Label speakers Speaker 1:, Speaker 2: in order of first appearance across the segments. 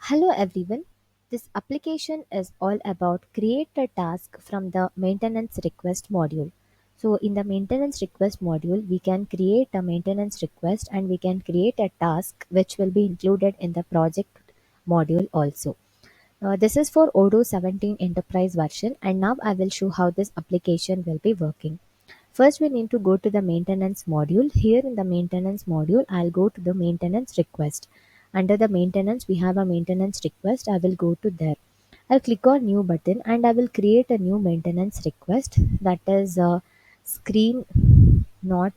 Speaker 1: Hello everyone. This application is all about create a task from the maintenance request module. So in the maintenance request module, we can create a maintenance request and we can create a task which will be included in the project module also. This is for Odoo 17 enterprise version and now I will show how this application will be working. First, we need to go to the maintenance module. Here in the maintenance module, I'll go to the maintenance request. Under the maintenance, we have a maintenance request. I will go to there. I'll click on new button and I will create a new maintenance request that is screen not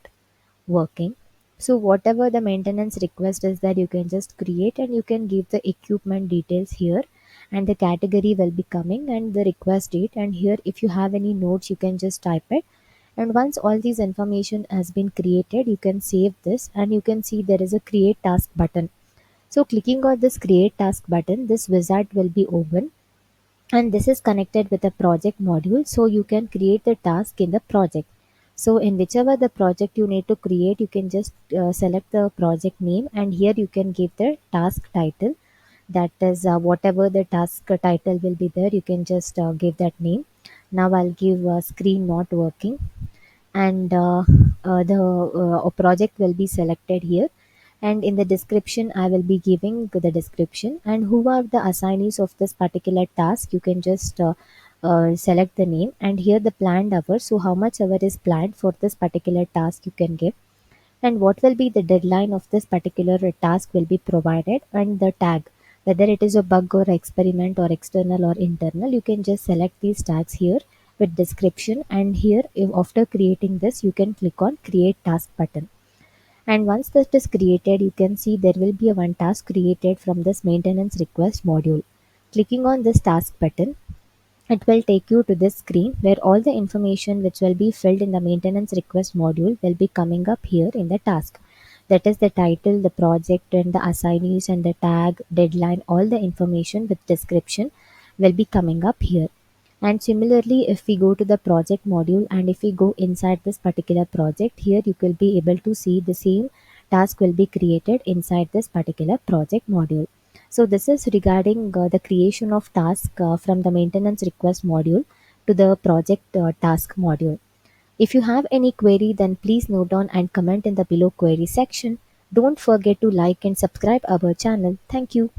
Speaker 1: working. So whatever the maintenance request is that you can just create and you can give the equipment details here and the category will be coming and the request date, and here if you have any notes you can just type it. And once all these information has been created, you can save this and you can see there is a create task button. So clicking on this create task button, this wizard will be open and this is connected with a project module, so you can create the task in the project. So in whichever the project you need to create, you can just select the project name and here you can give the task title. That is whatever the task title will be there, you can just give that name. Now I'll give screen not working and the project will be selected here, and in the description I will be giving the description and who are the assignees of this particular task. You can just select the name and here the planned hour, so how much hour is planned for this particular task you can give, and what will be the deadline of this particular task will be provided, and the tag, whether it is a bug or experiment or external or internal, you can just select these tags here with description. And here if after creating this you can click on create task button, and once that is created you can see there will be a one task created from this maintenance request module. Clicking on this task button, it will take you to this screen where all the information which will be filled in the maintenance request module will be coming up here in the task. That is the title, the project, and the assignees, and the tag, deadline, all the information with description will be coming up here. And similarly, if we go to the project module and if we go inside this particular project, here you will be able to see the same task will be created inside this particular project module. So this is regarding the creation of task from the maintenance request module to the project task module. If you have any query, then please note down and comment in the below query section. Don't forget to like and subscribe our channel. Thank you.